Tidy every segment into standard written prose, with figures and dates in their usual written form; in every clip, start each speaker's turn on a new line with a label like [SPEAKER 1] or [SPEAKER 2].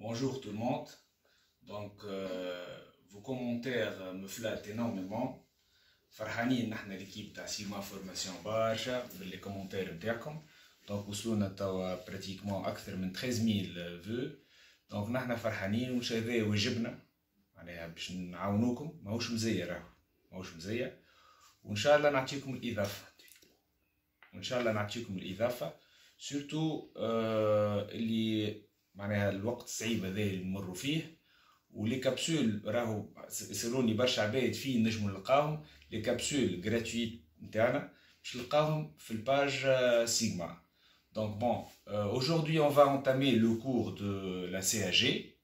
[SPEAKER 1] Bonjour tout le monde. Donc, vos commentaires me flattent énormément. فرحانين نحن l'équipe تاع سيما فورماسيون برشا باللي كومونتير نتاعكم. دونك وصلونا توا براتيكمون اكثر من 13000 فو. دونك نحن فرحانين وش هذا واجبنا معناها باش نعاونوكم. ماهوش مزية راهو ماهوش مزية، وان شاء الله نعطيكم الاضافة سورتو اللي معناها الوقت الصعيب هذا اللي نمروا فيه. ولي كابسول راهو يسالوني برشا عباد فين نجمو نلقاهم. لي كابسول غراتويت نتاعنا باش نلقاوهم في الباج سيغما. Donc bon, aujourd'hui on va entamer le cours de la CAG.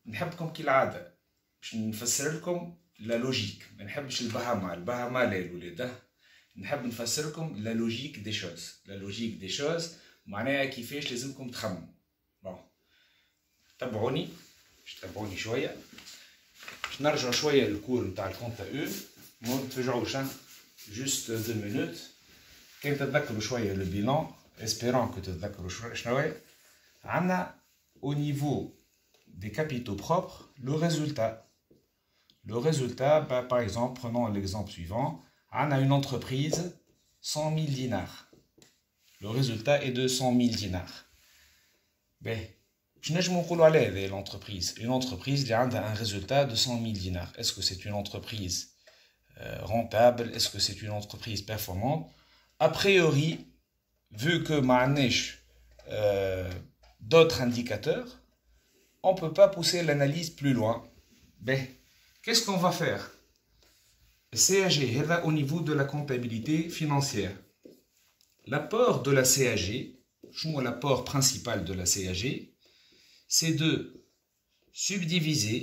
[SPEAKER 1] نحبكم كالعادة باش نفسر لكم لا لوجيك، ما نحبش البهما لا الولاد، نحب نفسر لكم لا لوجيك دي شوز. لا لوجيك دي شوز معناها كيفاش لازمكم تخمموا. بون تبعوني شويه باش نرجعوا شويه للكور نتاع الكونت او. ما تفجعوش جوست 2 مينوت. كان تتذكروا شويه لو بيلون، اسبيرون كو تتذكروا شنو عندنا au niveau des capitaux propres le résultat. Le résultat, par exemple, prenons l'exemple suivant. On a une entreprise 100 000 dinars. Le résultat est de 100 000 dinars. Ben, je ne sais pas l'entreprise. Une entreprise qui a un résultat de 100 000 dinars. Est-ce que c'est une entreprise rentable? Est-ce que c'est une entreprise performante? A priori, vu que Ma'anesh d'autres indicateurs, on ne peut pas pousser l'analyse plus loin. Ben, qu'est-ce qu'on va faire? CAG, au niveau de la comptabilité financière. L'apport de la CAG, l'apport principal de la CAG, c'est de subdiviser,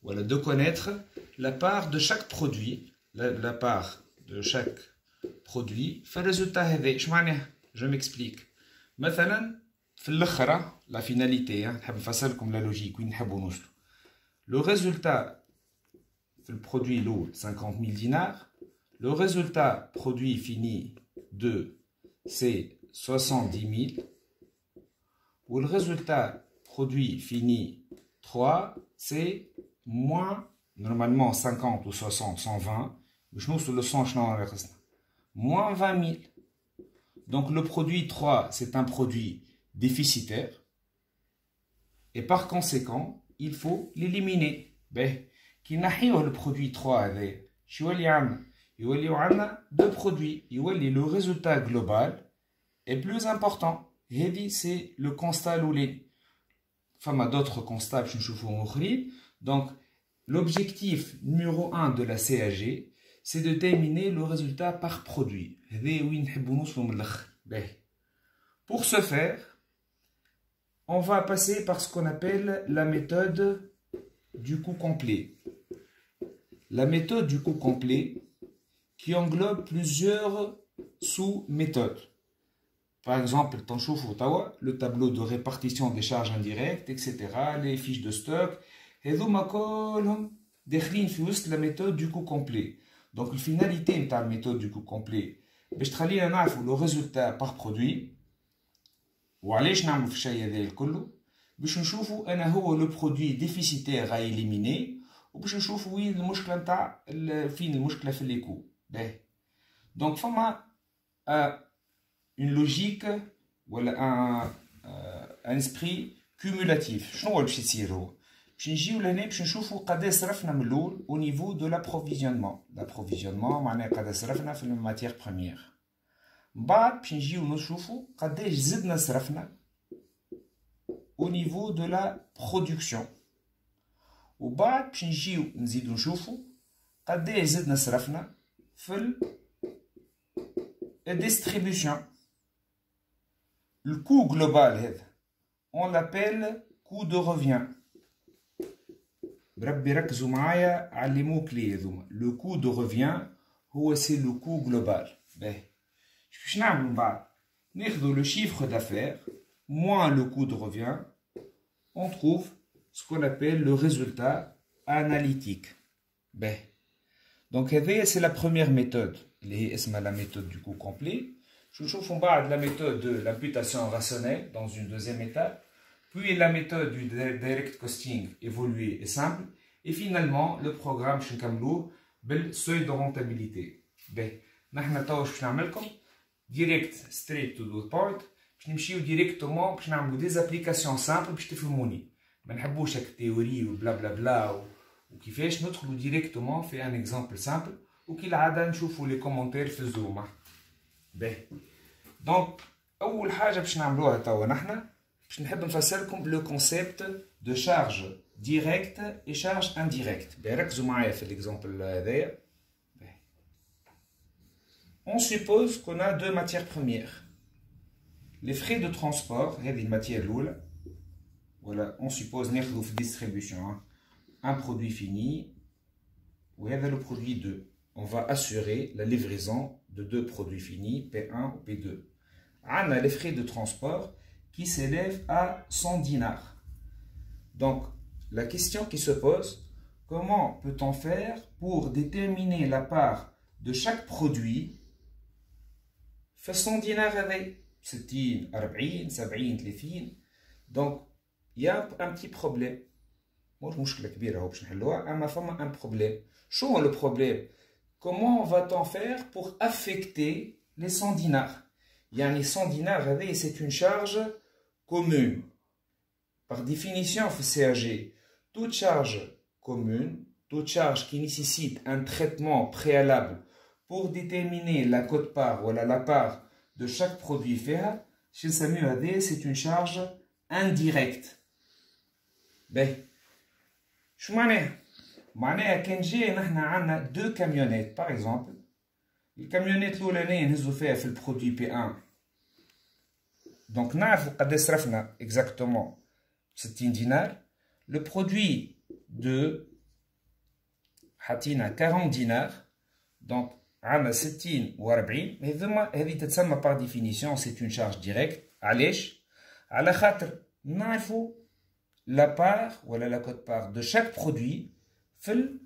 [SPEAKER 1] voilà, de connaître la part de chaque produit, la part de chaque produit, fait le résultat. Je m'explique. Maintenant, la finalité, la logique, le résultat, le produit lourd, 50 000 dinars. Le résultat produit fini 2, c'est 70 000. Ou le résultat produit fini 3, c'est moins, normalement 50 ou 60, 120. Moins 20 000. Donc le produit 3, c'est un produit déficitaire. Et par conséquent, il faut l'éliminer. Qui نحيوه le produit 3 هذا شو اللي عندنا؟ يوليو عندنا deux produits. يولي le résultat global est plus important. هذه c'est le constat الأولاني. فما d'autres constats باش نشوفوهم آخرين. Donc l'objectif numéro 1 de la CAG, c'est de déterminer le résultat par produit. هذا وين نحبو نوصلو من الآخر. Pour ce faire, on va passer par ce qu'on appelle la méthode du coût complet. La méthode du coût complet qui englobe plusieurs sous-méthodes. Par exemple, le tableau de répartition des charges indirectes, etc., les fiches de stock, et la méthode du coût complet. Donc, la finalité de la méthode du coût complet, c'est le résultat par produit. وعلاش نعمل في الشيء هذا الكل؟ باش نشوفوا انا هو لو برودوي ديفيسيتير غايليميني، وباش نشوفوا وين المشكله نتاع فين المشكله في لي كو. باهي دونك فما اون لوجيك ولا ان اسبري كومولاتيف. شنو هو باش يصير؟ هو باش نجيو لهنا باش نشوفوا قداش صرفنا من الاول او نيفو دو لابروفيزيونمون معناها قداش صرفنا في الماتيير بروميير. من بعد باش نجيو نشوفوا قداش زدنا صرفنا au niveau de la production. وبعد باش نجيو نزيدو نشوفو قداش زدنا صرفنا في الديستريبيوشن. الكو جلوبال هذا on l'appelle coût de revient. بربي ركزوا معايا على لي مو كلي هذوما. لو كو دو ريفيان هو سي لو كو جلوبال. باهي باش نعملو من بعد؟ ناخدو لو شيفر d'affaires moins le coût de revient, on trouve ce qu'on appelle le résultat analytique. Donc, c'est la première méthode. C'est la méthode du coût complet. Je vous trouve en bas de la méthode de l'imputation rationnelle dans une deuxième étape. puis la méthode du direct costing évoluée et simple, et finalement le programme شنكملوه بالseuil de rentabilité. باهي نحن توا باش نعملكم direct straight to the point باش نمشيو ديريكتومون باش نعملو دي زابليكاسيون سامبل باش تفهموني. ما نحبوش هاك تيوري وبلا بلا بلا وكيفاش ندخلو ديريكتومون في ان اكزامبل سامبل وكي العاده نشوفو لي كومونتير في الزوم. باهي دونك اول حاجه باش نعملوها توا نحن باش نحب نفسرلكم لو كونسيبت دو شارج ديريكت اي شارج انديريكت. باهي ركزوا معايا في الاكزامبل هذايا. On suppose qu'on a deux matières premières. Les frais de transport, هذه الماتير الأولى. Voilà, on suppose ناخذو في distribution un produit fini وهذا le produit 2. On va assurer la livraison de deux produits finis, P1 ou P2. On a les frais de transport qui s'élèvent à 100 dinars. Donc, la question qui se pose, comment peut-on faire pour déterminer la part de chaque produit في 100 دينار هذي 60 40 70 30. Donc il y a un petit problème. مش مشكله كبيره هو باش نحلوها اما فما un problème. شو هو le problème? Comment va-t-on faire pour affecter les 100 dinars? يعني 100 dinars هذي c'est une charge commune. Par définition في CAG, toute charge commune, toute charge qui nécessite un traitement préalable pour déterminer la quote-part ou la part de chaque produit fait, chez SAMU-AD, c'est une charge indirecte. Ben, je معناها كان جاي نحن عندنا deux camionnettes par exemple. الكاميونيت الأولانية نهزو فيها في البرودوي P1. Donc نعرفو قداش صرفنا exactement 60 دينار. Le produit 2 حطينا 40 دينار. Donc عندنا 60 و 40. هذه تتسمى par définition c'est une charge directe. علاش؟ على خاطر نعرفو la part ولا la quote-part de chaque produit في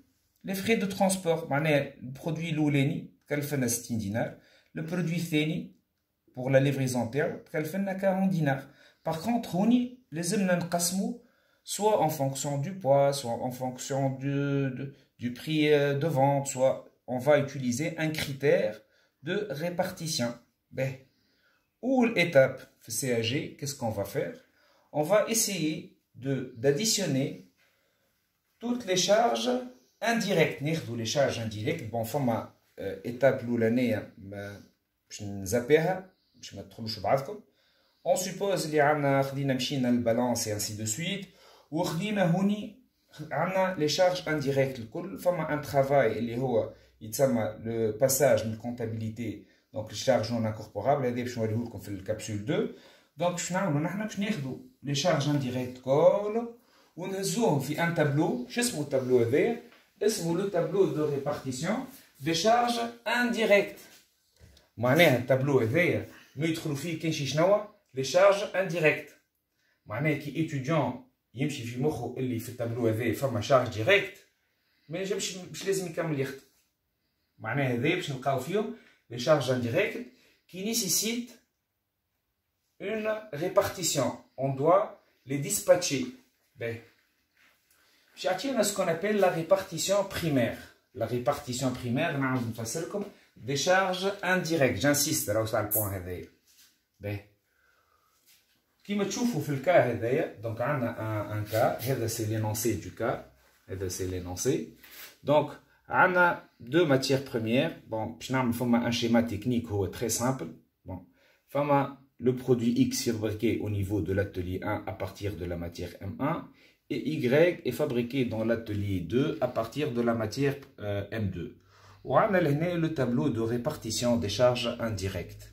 [SPEAKER 1] les frais de transport. معناها البرودوي الأولاني تكلفنا 60 دينار. Le produit الثاني pour la livraison تاعو تكلفنا 40 دينار. Par contre هوني لازمنا نقسمو soit en fonction du poids, soit en fonction du prix de vente, soit on va utiliser un critère de répartition. Ben, ou l'étape CAG, qu'est-ce qu'on va faire? On va essayer d'additionner toutes les charges indirectes. Les charges indirectes, bon, forma étape l'oulaniya, je ne zappeha, je ne trouve pas. On suppose qu'il y a une balance et ainsi de suite. Ou les charges indirectes. Il y a un travail qui est le passage de comptabilité, donc les charges non incorporables. Et je vais vous montrer dans la capsule 2. Donc, nous avons les charges indirectes ou nous avons un tableau. Qu'est-ce que le tableau est? C'est le tableau de répartition des charges indirectes. Le tableau est nous trouvons les charges indirectes. Qui étudiant يمشي في مخه اللي في التابلو هذا فما شارج ديريكت ما ينجمش مش لازم يكمل يخدم. معناها هذا باش نلقاو فيهم لي شارج انديريكت qui nécessitent une répartition. On doit les dispatcher. باش يعطينا ce qu'on appelle la répartition primaire. La répartition primaire نعاود نفسرلكم des charges indirectes. J'insiste راهو على البوان هذايا. كيما تشوفوا في الكا هذايا دونك عندنا ان كا هذا سي لينونسي دو كا هذا سي لينونسي دونك عندنا دو ماتيير بروميير بون باش نعمل فما ان شيما تكنيك هو تري سامبل بون فما لو برودوي X fabriqué au niveau de l'atelier 1 à partir de la matière M1 et Y est fabriqué dans l'atelier 2 à partir de la matière M2 وعندنا لهنا لو tableau de répartition des charges indirectes.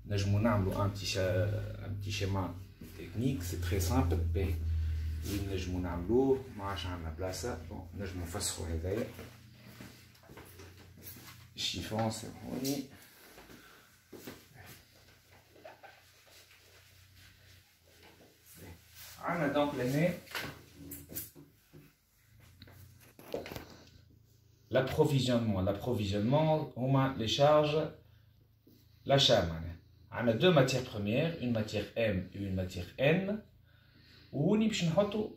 [SPEAKER 1] نجمو نعملو un petit schéma technique, c'est très simple. وين نجمو نعملوه معاش عندنا بلاصة. بون نجمو نفسخو هذايا الشيفون سامحوني. عندنا دونك لهنا l'approvisionnement هما les charges l'achat معناها. On a deux matières premières, une matière M et une matière N. وهوني باش نحطو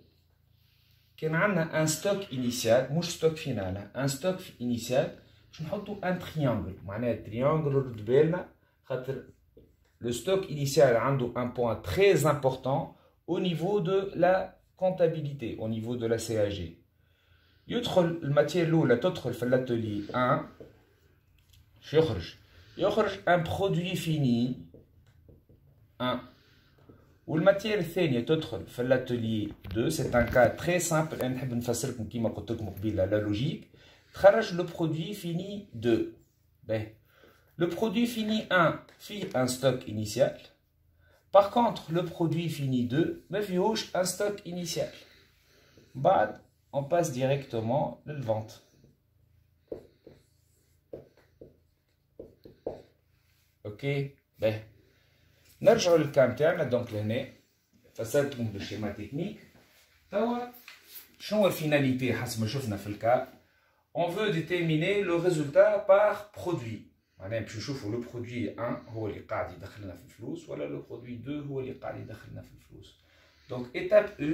[SPEAKER 1] كان عندنا ان ستوك انيسيال مش ستوك فينال ان ستوك انيسيال باش نحطو ان تريانجل معناها التريانجل رد بالنا خاطر le stock initial a un point très important au niveau de la comptabilité, au niveau de la CAG. يدخل الماتير الأولى تدخل في l'atelier 1 يخرج un produit fini 1 والماتير الثانية تدخل في l'atelier 2 c'est un cas très simple أنا نحب نفسركم كيما قلت لكم قبيله la logique تخرج le produit fini 2 باهي. Le produit fini 1 fait un stock initial. Par contre, le produit fini 2 me fiche un stock initial. Bad, on passe directement à la vente. Ok, ben. نرجع للكام تاعنا دونك لهنا فسرتكم بالشيما تكنيك. توا شنو هو الفيناليتي حسب ما شفنا في الكا؟ On veut déterminer le résultat par produit. معناها باش نشوفوا لو برودوي 1 هو اللي قاعد يدخلنا في الفلوس ولا لو برودوي 2 هو اللي قاعد يدخلنا في الفلوس. دونك ايتاب او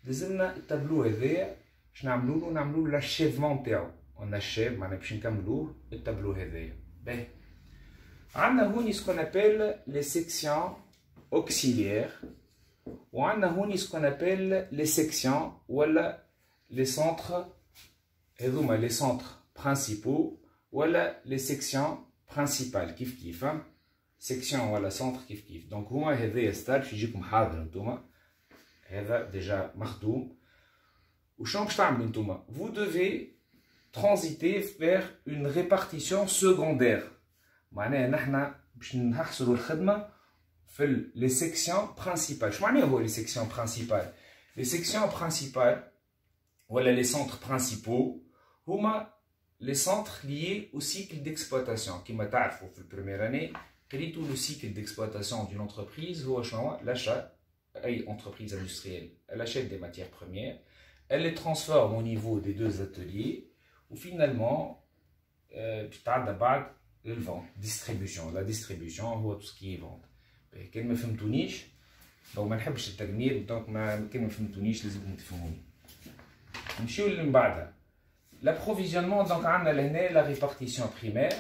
[SPEAKER 1] لازمنا التابلو هذايا باش نعملوا له لاشيفمون تاعو اون اشيف معناها باش نكملوه التابلو هذايا. باهي عندنا هوني سكون ابل لي سيكسيون اوكسيليير وعندنا هوني سكون ابل لي سيكسيون ولا لي سونتر هذوما لي سونتر برينسيبو ولا لي سيكسيون برينسيبال كيف سيكسيون ولا سونتر كيف دونك هما هذايا ستار باش يجيكم حاضر نتوما هذا ديجا مخدوم وشنو باش تعملوا نتوما vous devez transiter vers une répartition secondaire معناها نحنا باش نحصلوا الخدمه في لي سيكسيون برينسيبال. شو معناها هو لي سيكسيون برينسيبال؟ لي سيكسيون برينسيبال ولا لي سونتر برينسيبو هما les centres liés au cycle d'exploitation. Comme vous savez, dans la première année, tout le cycle d'exploitation d'une entreprise, l'achat, une entreprise industrielle, elle achète des matières premières, elle les transforme au niveau des deux ateliers, ou finalement, la vente, distribution. La distribution, c'est tout ce qui est vente. Quand vous ne fahmez pas, donc je ne veux pas le تجميل, donc quand vous ne fahmez pas, لازم تفهموني. نمشيو اللي من بعدها. L'approvisionnement, donc, on a la répartition primaire.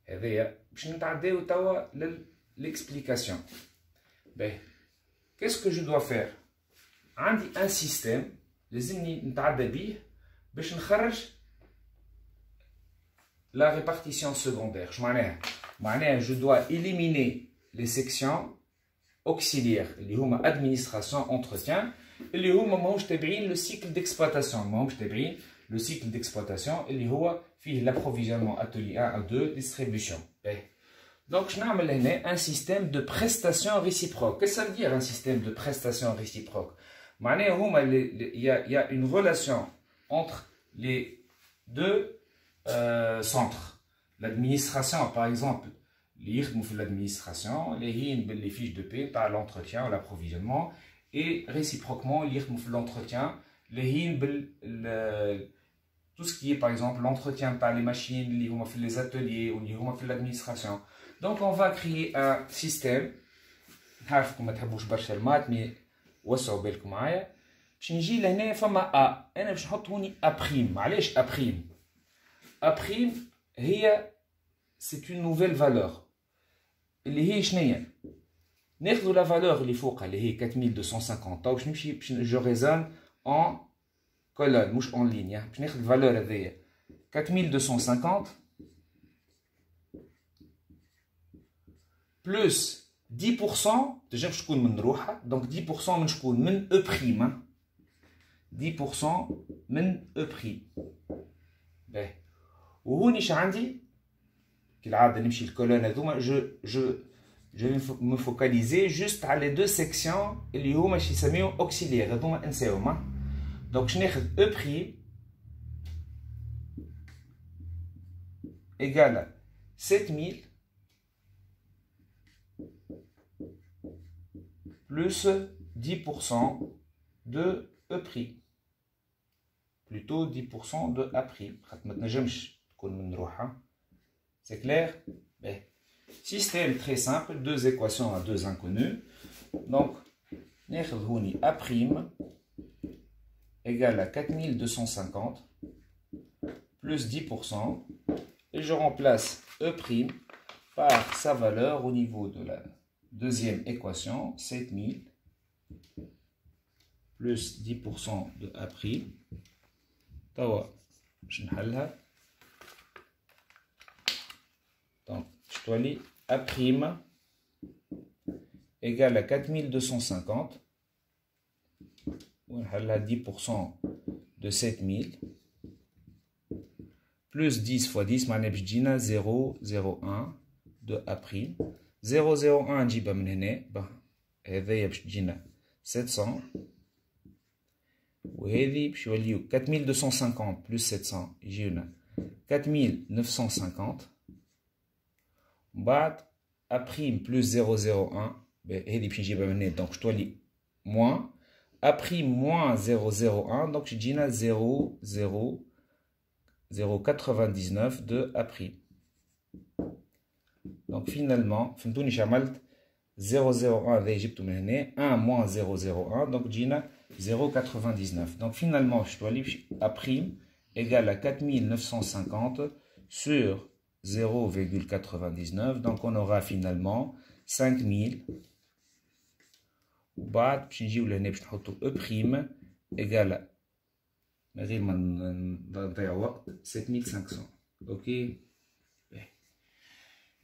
[SPEAKER 1] Et je vais l'explication. Qu'est-ce que je dois faire? J'ai un système. La répartition secondaire. Je dois éliminer les sections auxiliaires. Les administration, entretien. Et le cycle d'exploitation. Le cycle d'exploitation, il y a l'approvisionnement atelier 1 à 2, distribution. Donc, je vais un système de prestation réciproque. Qu'est-ce que ça veut dire un système de prestation réciproque? Il y a une relation entre les deux centres. L'administration, par exemple, l'administration, les fiches de paie par l'entretien ou l'approvisionnement, et réciproquement, l'entretien, tout ce qui est par exemple l'entretien par les machines, les ateliers ou l'administration. Donc on va créer un système. نعرفكم ما تحبوش برشا المات مي وسعوا بالكم معايا. باش نجي لهنا فما ا انا باش نحط هوني ا بريم. علاش ا بريم؟ ا بريم هي c'est une nouvelle valeur اللي هي شنيا؟ ناخذوا لا فالور اللي فوقها اللي هي 4250 باش نمشي جو ريزون en colonne, مش en ligne. باش ناخذ الفالور هذيا 4250 بلس 10% ديجا باش تكون من روحها دونك 10% من شكون؟ من او بريم 10% من او بريم. باهي وهوني اش عندي كالعاده نمشي الكولون هذوما je vais me focaliser juste على les deux sections اللي هما اش يسميو auxiliaires هذوما انساوهم. Donc, je n'ai E prime égale à 7000 plus 10% de E prime. Plutôt 10% de A prime. C'est clair? Système très simple, deux équations à deux inconnus. Donc, ناخذ هوني A prime égale à 4250 plus 10%, et je remplace E prime par sa valeur au niveau de la deuxième équation, 7000 plus 10% de A prime. توا باش نحلها. Donc je dois lire A prime égale à 4250. On a 10% de 7000 plus 10 fois 10 معناها باش تجينا 001 de A prime. 001 نجيبها من هنا هذايا باش تجينا 700 وهذه باش يوليو 4250 plus 700 يجيونا 4950. من بعد A prime plus 001 هذه باش نجيبها من هنا دونك تولي موان A prime moins 001 donc je dis 0,099 de A prime. Donc finalement, فهمتوني شعملت 0,01 هذا جبته من هنا 1 moins 0,01 donc جينا 0,99. Donc finalement je dois aller A prime égale à 4950 sur 0,99 donc on aura finalement 5000. وبعد باش نجيو لهنا باش نحطو E prime égale من غير ما نضيع وقت 7500. اوكي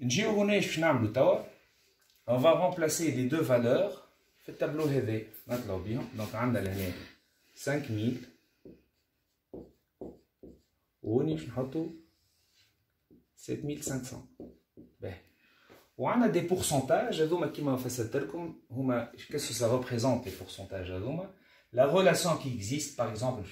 [SPEAKER 1] نجيو هنا باش نعملو توا on va remplacer les deux valeurs في التابلو هذا نطلعو بيهم. دونك عندنا لهنا 5000 وهوني باش نحطو 7500. باهي وعندنا دي بورسنتاج هذوما كيما فسرت لكم هما qu'est-ce que ça représente les pourcentages هذوما. La relation qui existe par exemple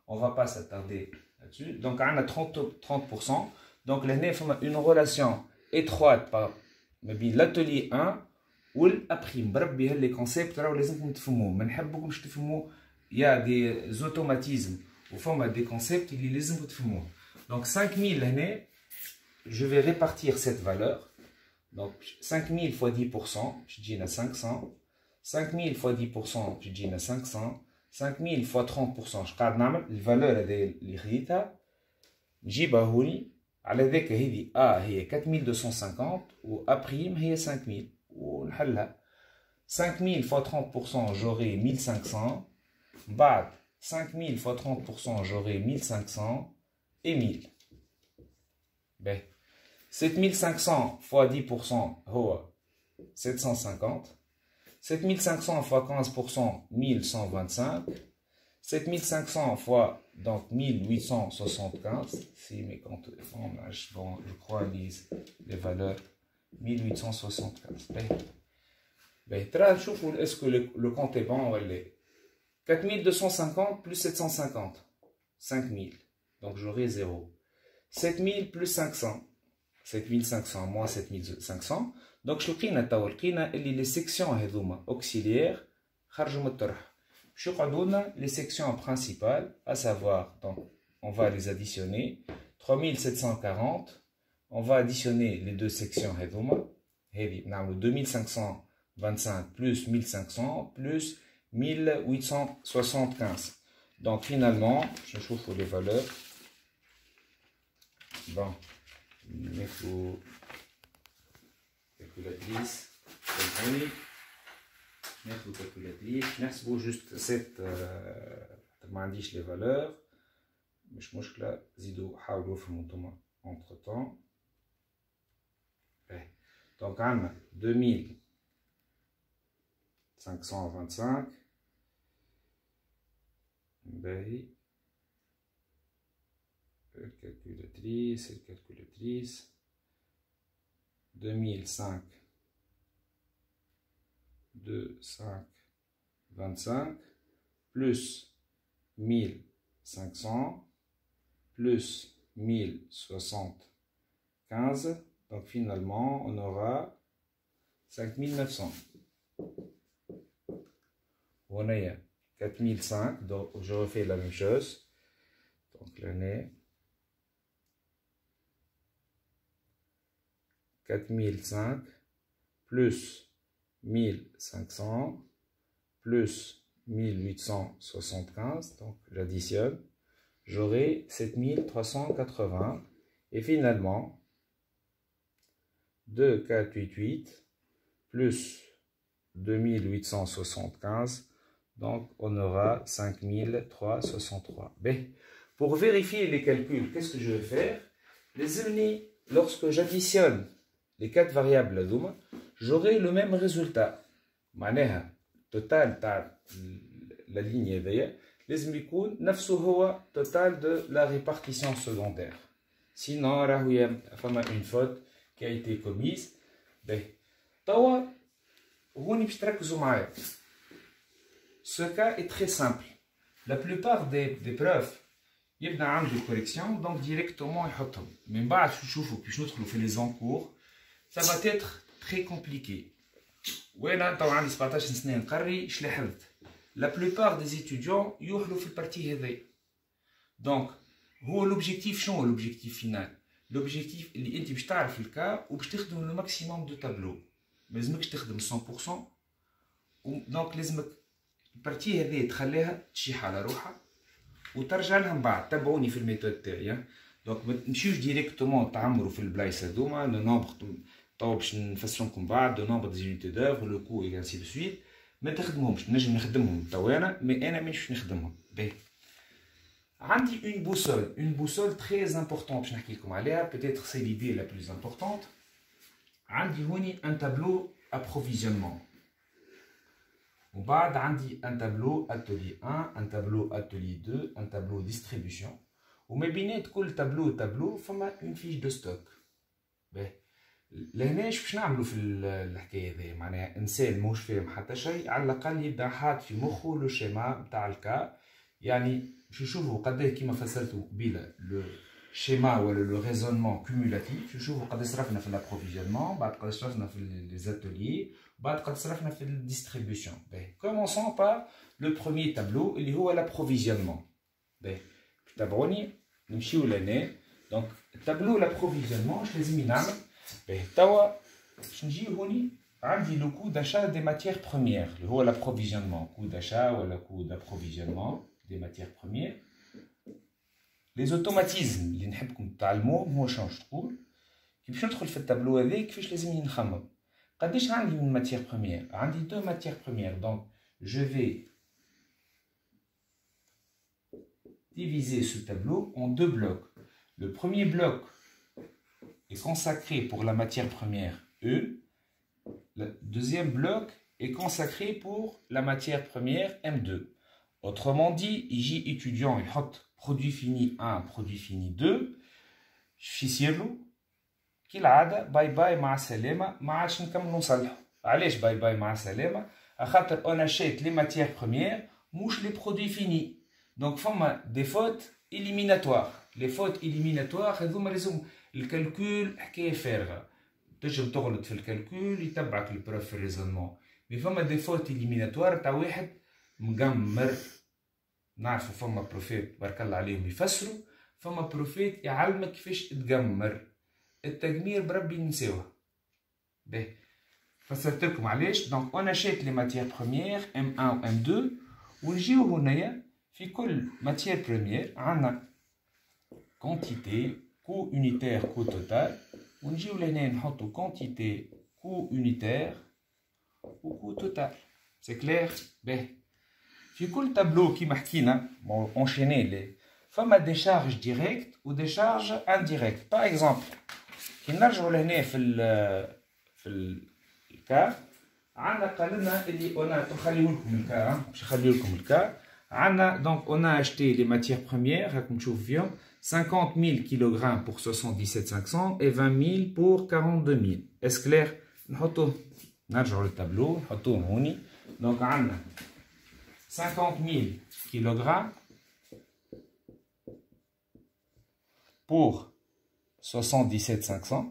[SPEAKER 1] on va pas s'attarder là-dessus. Donc عندنا 30%. Donc لهنا فما une relation étroite ما بين l'atelier 1 والA prime. بربي هاللي كونسيبت راهو لازمكم تفهموه ما نحبكمش تفهموه. يا دي زوتوماتيزم وفما دي كونسيبت اللي لازمكم تفهموه. Donc 5000 لهنا je vais répartir cette valeur. Donc 5000 fois 10%, je dis 500. 5000 fois 10%, je dis 500. 5000 fois 30%, je قاعد نعمل الفالور اللي خديتها نجيبها هوني على ذاك هذه A هي 4250 و A prime هي 5000 ونحلها. 5000 fois 30% j'aurai 1500. بعد 5000 fois 30% j'aurai 1500 et 1000. Ben 7500 fois 10% هو 750. 7500 fois 15% 1125. 7500 fois donc 1875. Si mes comptes bon, je crois les valeurs 1875. Ben ترى نشوفوا est-ce que le compte est bon ولا 4250 plus 750 5000 donc j'aurai 0. 7000 plus 500 7500 moins 7500 donc شو لقينا توا لقينا اللي لي سيكسيون هذوما اوكسيليير خرجوا من الطرح باش يقعدوا لنا لي سيكسيون برينسيبال à savoir donc on va les additionner 3740 on va additionner les deux sections هذوما هذه نعملوا 2525 plus 1500 plus 1875 donc finalement je trouve les valeurs bon il faut calculatrice ناخذ calculatrice نحسبوا juste cette ما عنديش les valeurs مش مشكلة زيدوا حاولوا افهموا نتوما entre temps donc عندنا 2525 باهي calculatrice 2005 25 plus 1500 plus 1075 donc finalement on aura 5900 on a 4005 donc je refais la même chose donc l'année 4005 plus 1500 plus 1875, donc j'additionne, j'aurai 7380. Et finalement, 2488 plus 2875, donc on aura 5363. Pour vérifier les calculs, qu'est-ce que je vais faire? Les amis, lorsque j'additionne les 4 variables, j'aurai le même résultat. معناها total تاع la ligne هذيا لازم يكون نفسه هو total de la répartition secondaire. Sinon, فما une faute qui a été commise. توا هوني باش تركزوا معايا. Ce cas est très simple. La plupart des preuves يبدا عنده correction, donc directement يحطهم. من بعد تشوفوا كيفاش ندخلوا في les encours, ça va être très compliqué. وانا تو عندي 17 سنه نقري اش لاحظت. La plupart des étudiants يوحلوا في البارتي هذي. Donc هو لوبجيكتيف شنو لوبجيكتيف فينال؟ لوبجيكتيف اللي انت باش تعرف الكا وباش تخدم لو ماكسيموم دو تابلو. ما لازمكش تخدم 100%. دونك لازمك البارتي هذه تخليها تشيح على روحها وترجع لها من بعد. تبعوني في الميثود تاعي. دونك ما تمشيوش ديريكتومون تعمروا في البلايص هذوما. لو نومبر توا باش نفسر لكم بعد لو نومبر دي زونيتي دوفر لو كو اي انسي دو سويت. ما تخدمهمش. نجم نخدمهم توا انا مي انا مانيش نخدمهم. عندي une boussole très importante باش نحكي لكم عليها. peut-être c'est l'idée la plus importante. عندي هوني un tableau approvisionnement. ومن بعد عندي un tableau atelier 1, un tableau atelier 2, un tableau distribution. وما بينات كل تابلو فما une fiche de stock. لهناش باش نعملوا في الحكايه هذه؟ معناها انسان موش فاهم حتى شيء على الاقل يبدا حاط في مخه لو شيما نتاع الكا. يعني باش نشوفوا قداه كيما فسرتوا قبيله لو شيما ولا لو ريزونمون كومولاتيف. نشوفوا قد صرفنا في الابروفيزيونمون، بعد قد صرفنا في لي زاتوليي، بعد قد صرفنا في الديستريبيوشن. كومونسون بار لو بروميير تابلو اللي هو لابروفيزيونمون. تابعوني نمشيو لهنا. دونك التابلو لابروفيزيونمون اش لازم نعمل؟ توا باش نجي هوني عندي لو كو داشا دي ماتيير بروميير اللي هو لابروفيزيونمون. كو داشا ولا كو دابروفيزيونمون دي ماتيير بروميير. لي زوتوماتيزم اللي نحبكم تعلموهم هو شنو تقول كي باش ندخل في التابلو هذا كيفاش لازم نخمم. قداش عندي من ماتيير بروميير؟ عندي دو ماتيير بروميير. دونك جو في diviser ce tableau en deux blocs. Le premier bloc est consacré pour la matière première E. Le deuxième bloc est consacré pour la matière première M2. Autrement dit, ici étudiant il hot produit fini 1, produit fini 2. شفيسيرلو كالعادة باي باي مع السلامة. ما عادش نكملو نصلحو. علاش باي باي مع السلامة؟ خاطر اون اشيت لي ماتيير بروميير موش لي برودوي فيني. دونك فما دي فوت إليميناتوار. لي فوت إليميناتوار هذوما لازم الكالكول حكاية فارغة. تنجم تغلط في الكالكول يتبعك البروف في الريزونمون. مي فما دي فوت إليميناتوار تاع واحد مقمر. نعرفو فما بروفيت بارك الله عليهم يفسروا. فما بروفيت يعلمك كيفاش تقمر. التقمير بربي نساوه. فسرت لكم علاش. دونك اون اشيت لي ماتيير بروميير M1 و M2 ونجيو هنايا في كل ماتيير بروميير عندنا كونتيتي كو unitaire كو توتال. ونجيو لهنا نحطو كونتيتي كو unitaire و كو توتال. سي كلير؟ في كل تابلو كيما حكينا اونشيني لي فما دي شارج ديريكت و دي شارج انديريكت. باغ اكزومبل كي نرجعو لهنا في الكا عندنا قال لنا اللي انا نخليو لكم الكا باش نخليو لكم الكا. عندنا دونك on a acheté les matières premières راكم تشوفوا فيهم 50 000 kg pour 77 500 et 20 000 pour 42 000. est clair؟ نحطوه نرجعوا للتابلو نحطوهم هوني. دونك عندنا 50 000 kg pour 77 500.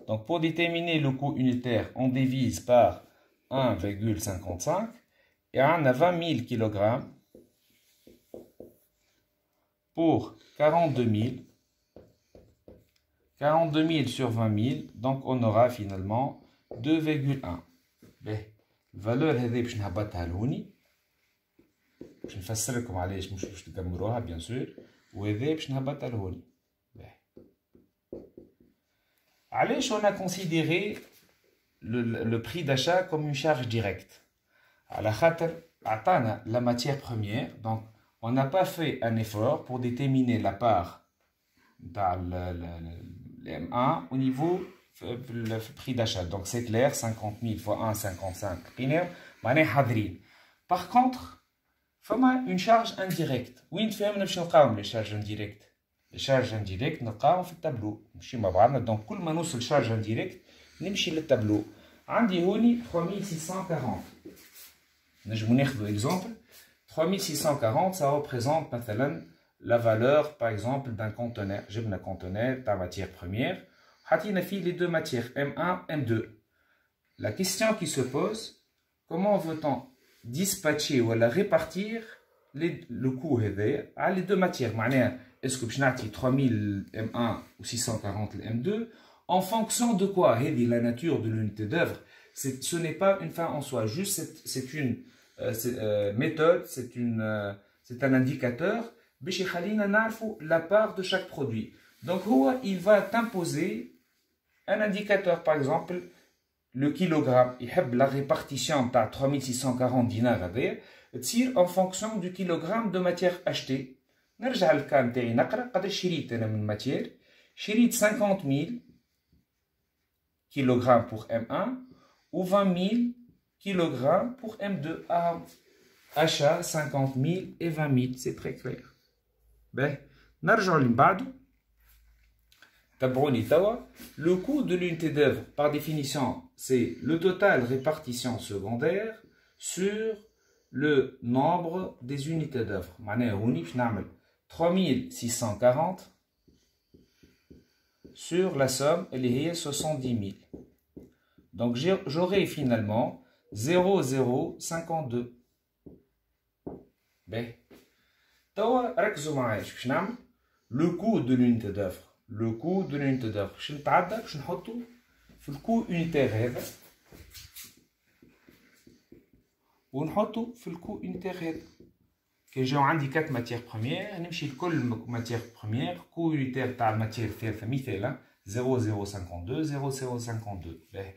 [SPEAKER 1] Donc pour déterminer le coût unitaire, on divise par 1,55 et on a 20 000 kg pour 42 000. 42 000 sur 20 000, donc on aura finalement 2,1. الفالور هذه باش نهبطها لهوني باش نفسر لكم علاش مش باش تكمروها بيان سور وهذا باش نهبطها لهوني. علاش on a considéré le prix d'achat comme une charge directe على خاطر عطانا la matière première, donc on n'a pas fait un effort pour déterminer la part dans le M1 au niveau le prix d'achat. Donc c'est clair, 50 000 fois 1, 55 binaire, معناها حاضرين. Par contre, فما une charge indirecte. وين تفهمنا باش نلقاوهم les charges indirectes. Les charges indirectes نلقاوهم في التابلو. نمشي مع بعضنا. Donc كل ما نوصل charge indirecte نمشي للتابلو. عندي هوني 3640. نجمو ناخذو exemple. 3640 ça représente مثلا la valeur par exemple d'un conteneur. جبنا conteneur ta matière première. حطينا فيه les deux matières M1 M2. La question qui se pose, comment veut-on dispatcher ou répartir le coût à les deux matières? Est-ce que je n'ai 3000 M1 ou 640 M2 en fonction de quoi? La nature de l'unité d'œuvre, ce n'est pas une fin en soi, juste c'est une méthode, c'est un indicateur la part de chaque produit. Donc il va t'imposer un indicateur, par exemple le kilogramme, il aime la répartition de 3640 dinars en fonction du kilogramme de matière achetée. نرجع للكام تاعي نقرا قداش شريت انا من ماتير. شريت 50000 كيلوغرام pour M1 ou 20000 كيلوغرام pour M2. Achat 50000 et 20000, c'est très clair. Ben, نرجعوا اللي بعده. تبعوني توا. Le coût de l'unité d'œuvre, par définition, c'est le total répartition secondaire sur le nombre des unités d'œuvre. معناها هوني باش نعمل 3640 sur la somme اللي هي 70000. Donc j'aurai finalement 0052. Ben, توا ركزوا معايا باش نعمل le coût de l'unité d'œuvre. Le coût de l'unité d'œuvre باش نتعدى باش نحطو في الكو unitaire هذا ونحطو في الكو unitaire هذا. كي جاو عندي 4 ماتيير بروميير نمشي لكل ماتيير بروميير كو unitaire تاع الماتيير الثالثة مثالا 0052 0052. باهي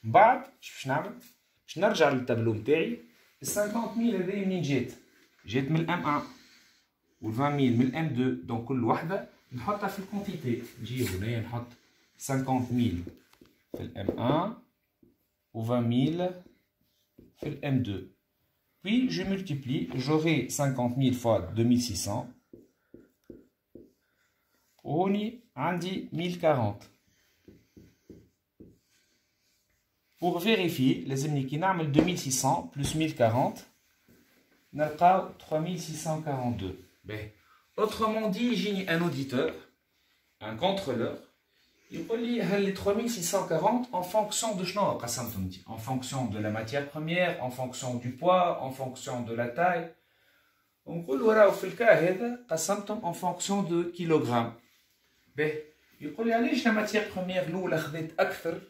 [SPEAKER 1] من بعد باش نعمل باش نرجع للتابلو نتاعي. ال 50000 هذايا منين جات؟ جات من الام 1 وال 20000 من الام 2. دونك كل وحدة نحطها في الكونتيتي. نجي هنايا نحط 50000 في الام 1 و 20000 في الام 2. Puis je multiplie, j'aurai 50000 fois 2600. هوني عندي 1040. Pour vérifier, لازمني كي نعمل 2600 plus 1040 نلقاو 3642. باهي. Autrement dit, j'ai un auditeur, un contrôleur, il peut lire les 3640 en fonction de en fonction de la matière première, en fonction du poids, en fonction de la taille. On peut voir في الكا هذا قسمتهم en fonction de kilogrammes. باهي. يقول لي علاش la matière première الأولى خذت أكثر؟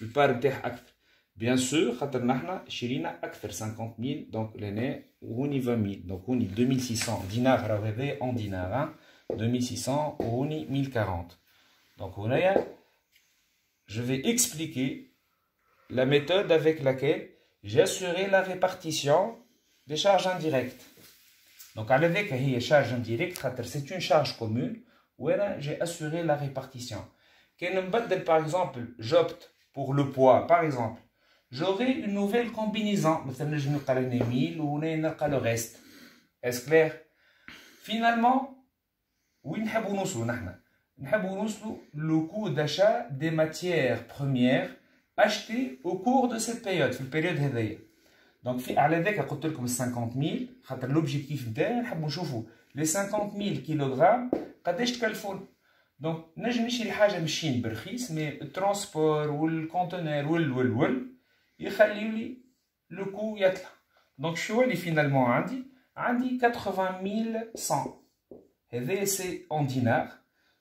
[SPEAKER 1] البار نتاعها أكثر. Bien sûr, خاطر نحنا شرينا أكثر 50000 donc لهنا وهوني 20000 donc هوني 2600 دينار راهو هذا en دينار 2600 وهوني 1040. Donc هنايا je vais expliquer la méthode avec laquelle j'ai assuré la répartition des charges indirectes. Donc على ذاك هي charge indirecte خاطر c'est une charge commune وأنا j'ai assuré la répartition. كان نبدل par exemple j'opte pour le poids par exemple. J'aurai une nouvelle combinaison. مثلا نجم نلقى لهنا 1000 وهنا نلقى le reste. Est-ce clair? Finalement, وين نحبو نوصلو نحنا؟ نحبو نوصلو le coût d'achat des matières premières achetées au cours de cette période. في البيريود هذيا. Donc في على ذاك قلت لكم 50000 خاطر l'objectif نتاعي نحبو نشوفو les 50000 كيلوغرام قداش تكلفونا. دونك نجم نشري حاجة ماشيين برخيص مي الترونسبور والكونتينر وال يخليو لي لو كو يطلع. دونك شو اللي فينالمون عندي 80100. هذا سي en dinars.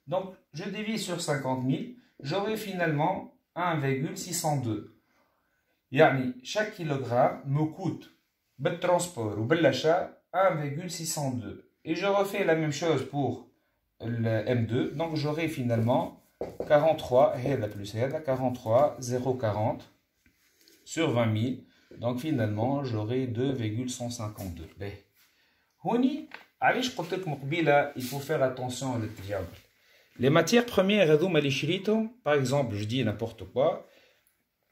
[SPEAKER 1] Donc je divise sur 50000, j'aurai finalement 1,602. يعني chaque kilogramme me coûte le transport ou l'achat 1,602. Et je refais la même chose pour le M2. Donc j'aurai finalement 43, plus 43, 0,40 sur 20 000. Donc finalement j'aurai 2,152. هوني علاش قلت لكم قبيله il faut faire attention للتجاوب. Les matières premières هذوما اللي شريتهم, par exemple je dis n'importe quoi,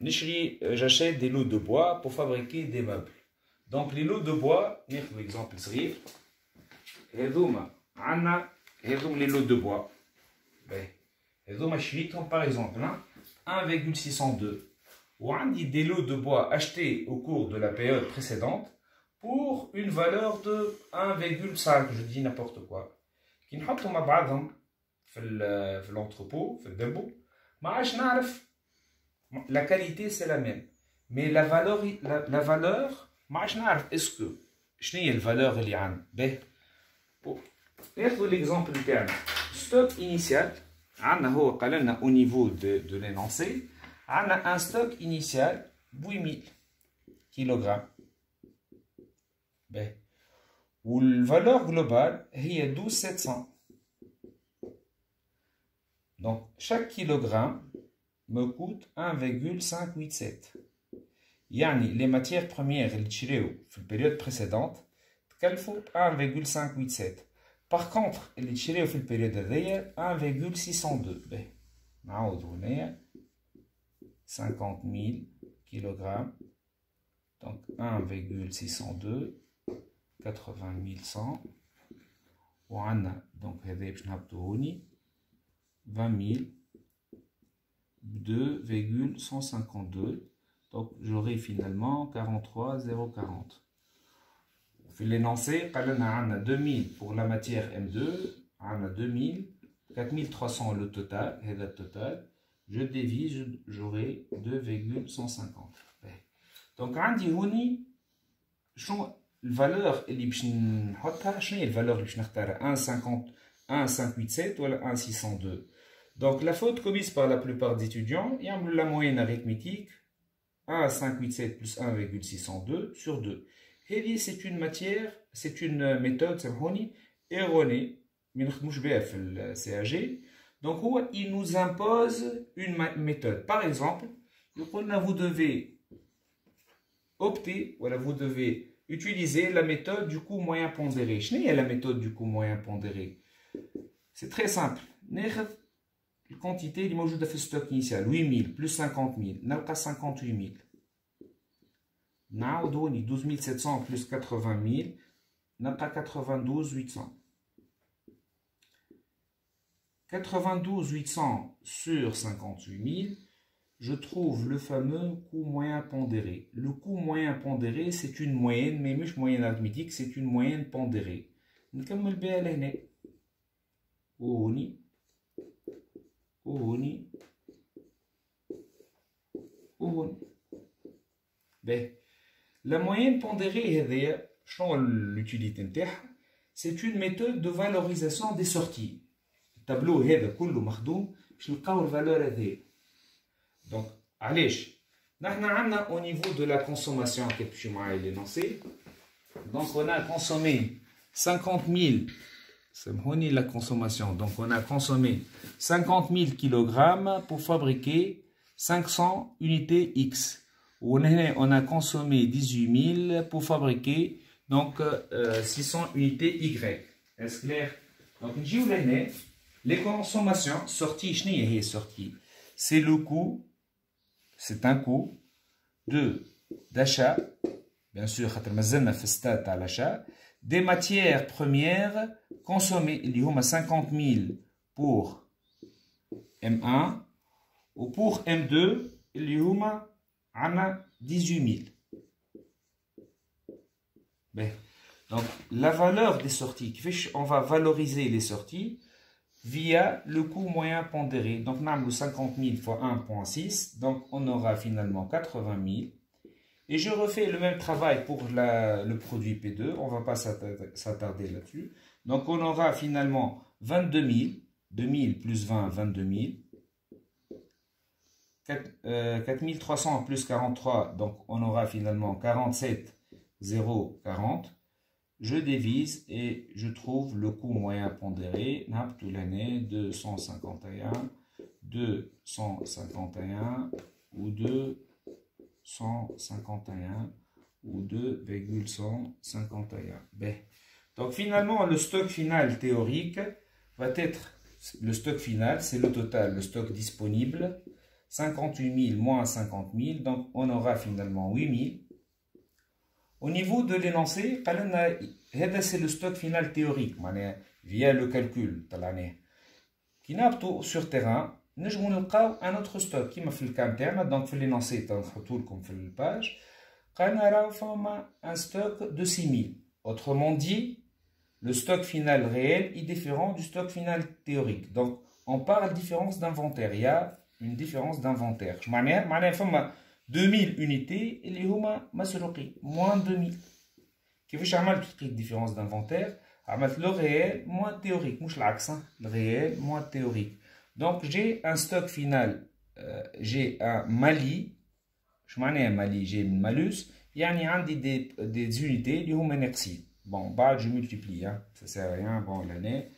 [SPEAKER 1] j'achète des lots de bois pour fabriquer des meubles. Donc les lots de bois, ناخذ exemple صغير, هذوما عندنا هذوما les lots de bois. هذوما شريتهم par exemple 1,602. Ou عندي des lots de bois achetés au cours de la période précédente pour une valeur de 1,5, je dis n'importe quoi. كي نحطهم مع بعضهم في l'entrepôt, في الدبو, ما عادش نعرف la qualité c'est la même. Mais la valeur ما عادش نعرف est-ce que شنو هي الفالور اللي عندنا. ناخذ l'exemple تاعنا. stock initial عندنا هو قال لنا au niveau de l'énoncé عندنا un stock initial 8000 kg. Où la valeur globale est 12700. Donc chaque kilogramme me coûte 1,587. Yani les matières premières اللي تشريو في البيريود précédente تكلفوا 1,587. Par contre اللي تشريو في البيريود هذيا 1,602. نعاود هنايا 50 000 kg. Donc 1,602 80 100. وعندنا donc هذا باش نهبطو هوني 20 000 2,152. Donc j'aurai finalement 43,040. في l'énoncé قال لنا عندنا 2000 pour la matière M2, عندنا 2000 4300 le total, هذا التوتال. Je divise, j'aurai 2,150. Donc عندي هوني شنو الفالور اللي باش نحطها, شنو هي الفالور اللي باش نختارها, 1,587 ولا 1,602. Donc la faute commise par la plupart des étudiants, يعملوا la moyenne arithmétique 1,587 plus 1,602 sur 2. هذه c'est une matière, c'est une méthode سامحوني erronée ما نخدموش بها في ال CAG. Donc il nous impose une méthode. Par exemple, vous devez opter, voilà, vous devez utiliser la méthode du coût moyen pondéré. Je n'ai la méthode du coût moyen pondéré. C'est très simple. La quantité qui est dans le stock initial, 8000 plus 50 000, nous avons 58 000. Nous avons 12 700 plus 80 000, nous avons 92 800. 92 800 sur 58 000, je trouve le fameux coût moyen pondéré. Le coût moyen pondéré, c'est une moyenne, mais pas moyenne arithmétique, c'est une moyenne pondérée. نكمل بها لهنا. وهوني وهوني وهوني. La moyenne pondérée هذيا شنو l'utilité نتاعها؟ C'est une méthode de valorisation des sorties. التابلو هذا كله مخدوم باش نلقاو الفالور هذيا. دونك علاش نحن عندنا au niveau de la consommation كي تمشيو معايا l'énoncé. Donc on a consommé 50 000, سامحوني la consommation. Donc on a consommé 50 000 kg pour fabriquer 500 unités X. On a consommé 18 000 pour fabriquer donc 600 unités Y. Est-ce clair? Donc نجيو لهنا. Les consommations sorties, c'est le coût, c'est un coût d'achat, bien sûr, à l'achat, des matières premières consommées, il y a 50 000 pour M1, ou pour M2, il y a 18 000. Donc, la valeur des sorties, on va valoriser les sorties via le coût moyen pondéré. Donc, nous avons 50 000 fois 1,6. Donc, on aura finalement 80 000. Et je refais le même travail pour le produit P2. On ne va pas s'attarder là-dessus. Donc, on aura finalement 22 000. 2000 plus 20, 22 000.
[SPEAKER 2] 4300 plus 43, donc on aura finalement 47,040. Je divise et je trouve le coût moyen pondéré, tout l'année, 251 ou 251 ou 2,151. Donc finalement, le stock final théorique va être, le stock final, c'est le total, le stock disponible, 58 000 moins 50 000, donc on aura finalement 8 000. Au niveau de l'énoncé, c'est le stock final théorique, via le calcul de l'année. Qui n'a pas sur terrain, nous avons un autre stock qui m'a fait le cas donc fait l'énoncé, comme fait le page, un stock de 6 000. Autrement dit, le stock final réel est différent du stock final théorique. Donc, on parle de différence d'inventaire. Il y a une différence d'inventaire. Je m'en 2000 unités et les huma masruqi, moins 2000. Qui fait que une différence d'inventaire, le réel moins théorique, mouche l'accent, le réel moins théorique. Donc j'ai un stock final, j'ai un Mali, je m'en ai un Mali, j'ai une malus, il y a des unités, les huma nexi. Bon, bah je multiplie, hein, ça sert à rien, bon l'année.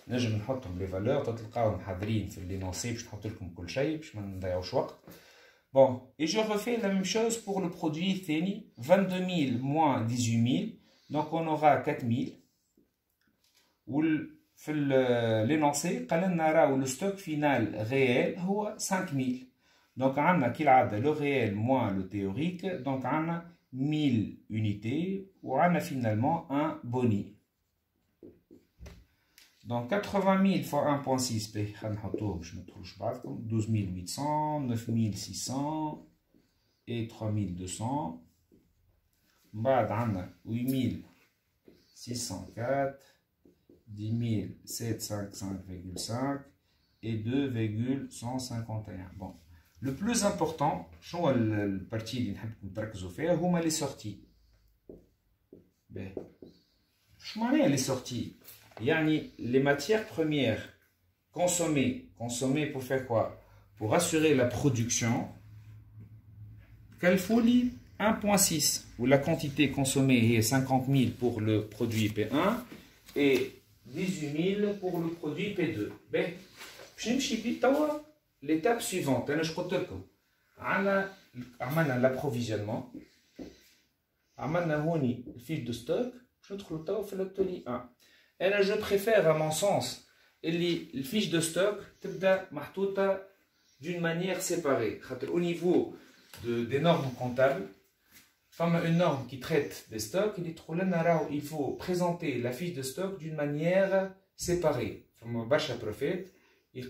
[SPEAKER 2] Là je vais mettre les valeurs, تلقاهم حاضرين في l'énoncé, je vais mettre لكم كل شيء باش ما نضيعوش وقت. Bon, et je refais la même chose pour le produit Theni, 22 000 moins 18 000, donc on aura 4 000. Ou l'énoncé, le stock final réel est 5 000. Donc on a le réel moins le théorique, donc on a 1000 unités, ou on a finalement un boni. Donc 80 000 fois 1.6, je me trouve 12 800, 9 600 et 3200. On a 8 604, 10 755,5 et 2,151. Bon, le plus important, je la partie qui est les sorties. Je les sorties. Les matières premières consommées pour faire quoi? Pour assurer la production, Calfouli 1.6, où la quantité consommée est 50 000 pour le produit P1 et 18 000 pour le produit P2. Je vais l'étape suivante. On a l'approvisionnement. On a la fiche de stock. Je trouve l'atelier 1. Et je préfère, à mon sens, les fiches de stock d'une manière séparée. Au niveau des normes comptables, une norme qui traite des stocks, il faut présenter la fiche de stock d'une manière séparée. Les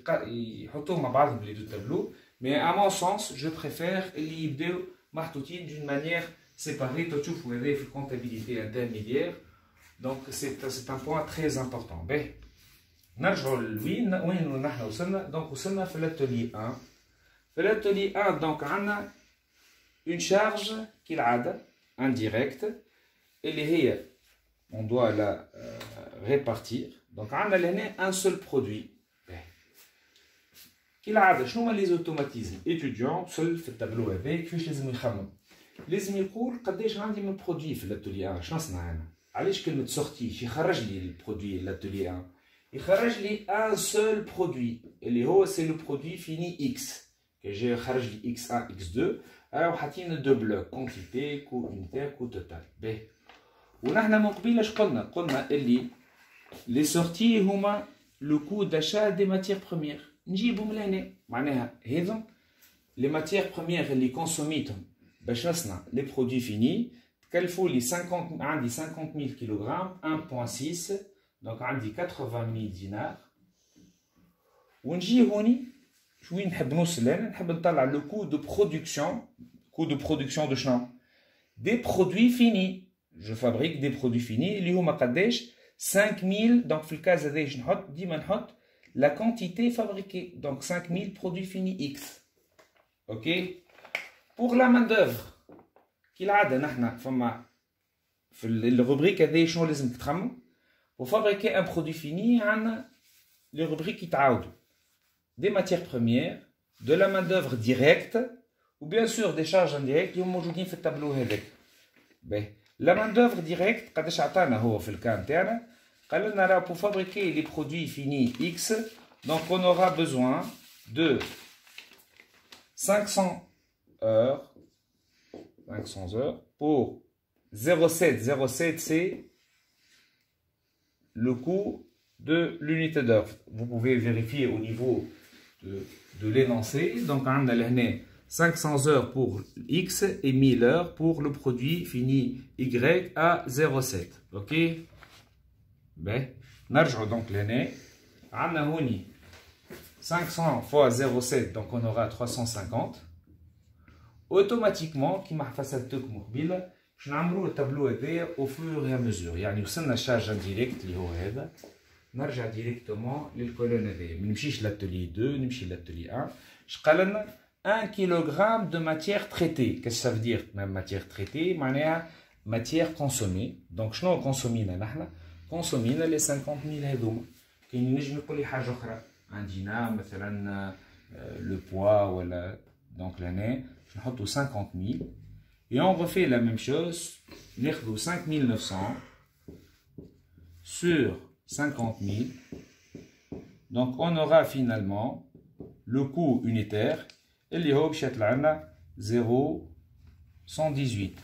[SPEAKER 2] deux tableaux, mais à mon sens, je préfère les d'une manière séparée. Tu vois, la comptabilité intermédiaire. Donc c'est un point très important. Donc وصلنا في l'atelier 1. في l'atelier 1 donc on a une charge qui est indirecte et on doit la répartir. Donc on a un seul produit. Qui est شنو les automatismes étudiants seul في التابلو هذاك كيفاش لازم يخمم. لازم يقول قداش عندي من برودوي في l'atelier 1 شنو نصنع انا. علاش كلمة sortie يخرج لي البرودوي l'atelier 1 يخرج لي un seul produit اللي هو c'est le produit fini X que j'ai خرج لي X1 X2 alors حاطين deux blocs quantité coût unitaire coût total باهي ونحن من قبيل اش قلنا اللي les sorties هما le coût d'achat des matières premières نجيبهم لهنا معناها هذم les matières premières اللي كونسوميتهم باش نصنع les produits finis كلفوا لي 50 عندي 50 000 كيلوغرام 1.6 donc عندي 80 000 دينار ونجي هوني شوين نحب نوصل انا نحب نطلع لو كو دو برودكسيون دو شنو دي برودوي فيني جو فابريك دي برودوي فيني اللي هما قداش 5000 دونك في الكاز هذا نحط ديما نحط لا كونتيتي فابريكي دونك 5000 برودوي فيني اكس اوكي بور لا مان دوفر كالعاده نحن فما في الروبريك هذه شنو لازم تخمم وفابريكي ان برودوي فيني عندنا لي روبريك يتعاودوا دي ماتيير بروميير de la main-d'œuvre directe ou bien sûr des charges indirectes qui sont موجودين في التابلو هذاك. La main-d'œuvre directe, قداش عطانا هو في الكان تاعنا؟ قال لنا راه pour fabriquer les produits finis X, donc on aura besoin de 500 heures. 500 heures pour 0,7. 0,7 c'est le coût de l'unité d'heure. Vous pouvez vérifier au niveau de l'énoncé. Donc on a 500 heures pour X et 1000 heures pour le produit fini Y à 0,7. Ok? Ben, نرجعوا donc l'année. On a 500 fois 0,7, donc on aura 350. Automatiquement, qui m'a fait mobile, je n'amène le tableau au fur et à mesure. يعني وصلنا charge indirecte اللي هو هذا. نرجع directement للcolonne هذه. ما نمشيش l'atelier 2, نمشي l'atelier 1. je قال لنا 1 kg de matière traitée. Qu'est-ce que ça veut dire même matière traitée? معناها matière consommée. Donc شنو كونسومينا نحنا؟ كونسومينا les 50,000 هذوما. كاين نجم يقول لي حاجة أخرى. عندنا مثلا le poids ولا donc l'année. Je vais 50 000 et on refait la même chose. On 5900 sur 50 000. Donc on aura finalement le coût unitaire et les hauts 0,118.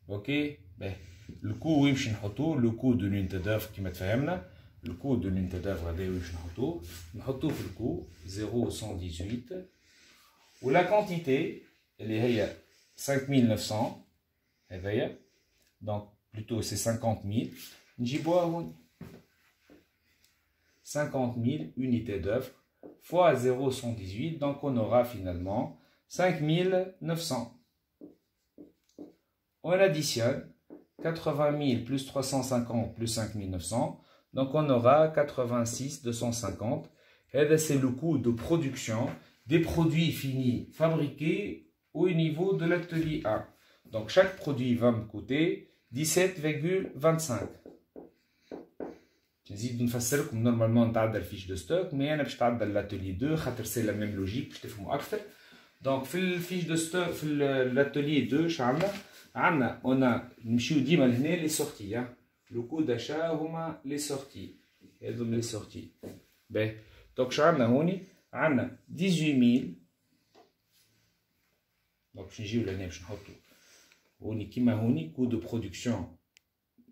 [SPEAKER 2] Ok, ben, le coût le coût de l'unité d'œuvre qui m'a fait le coût de l'unité d'œuvre le coût 0,118. Ou la quantité, elle est 5900, donc plutôt c'est 50 000. J'ai 50 000 unités d'œuvre fois 0,118, donc on aura finalement 5900. On additionne 80 000 plus 350 plus 5900, donc on aura 86 250. Et c'est le coût de production des produits finis fabriqués au niveau de l'atelier 1. Donc chaque produit va me coûter 17,25. نزيد نفسر لكم normalement نتعدى الفيش دو ستوك مي انا باش نتعدى l'atelier 2 خاطر سي لا ميم لوجيك باش تفهموا اكثر. دونك في الفيش دو ستوك في l'atelier 2 اش عندنا اون نمشيو ديما لهنا لي سورتي. لو كو داشا هما لي سورتي هذوم لي سورتي. باهي دونك اش عندنا هوني عندنا 18000. دونك باش نجيو لهنا باش نحطو هوني كيما هوني كو دو برودكسيون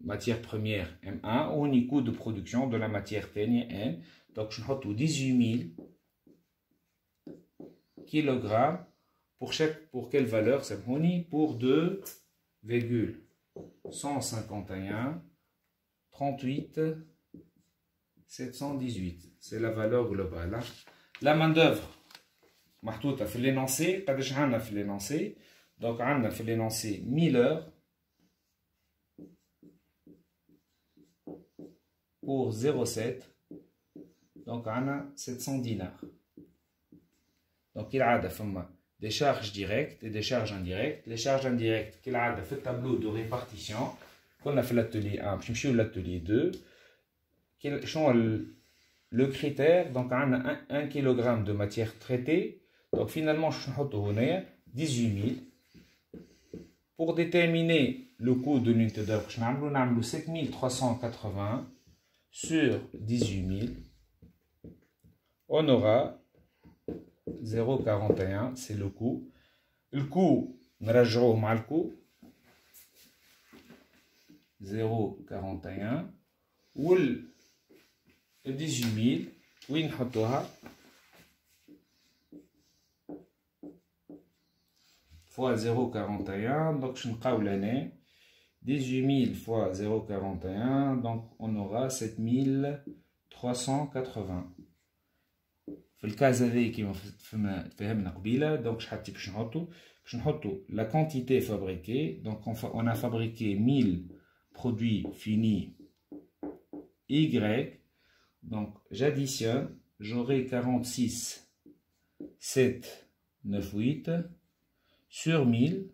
[SPEAKER 2] matière première M1 ou un coût de production de la matière ثانية N. Donc je note 18000 kg pour quelle valeur? C'est pour 2,151 38 718. C'est la valeur globale. La main d'œuvre محطوطة في l'énoncé. قداش عندنا في l'énoncé؟ donc عندنا في l'énoncé 1000 heures pour 0,7, donc on a 700 dinars. Donc il y a des charges directes et des charges indirectes. Les charges indirectes qu'il y a fait le tableau de répartition qu'on a fait l'atelier 1, puis je l'atelier 2. Quels sont le critère? Donc on a 1 kg de matière traitée. Donc finalement je vais 18 000. Pour déterminer le coût de l'unité d'œuvre, je vais 7380 sur 18 000, on aura 0,41, c'est le coût. Le coût, نرجعوه مع الcoût 0,41 وال 18000 وين نحطوها fois 0,41. donc je نلقاو l'année 18 000 fois 0,41, donc on aura 7380. في الكاز هذه كيما فهمنا قبيله. donc شحال باش نحطو la quantité fabriquée. donc on a fabriqué 1000 produits finis Y. donc j'additionne, j'aurai 46 798 sur 1000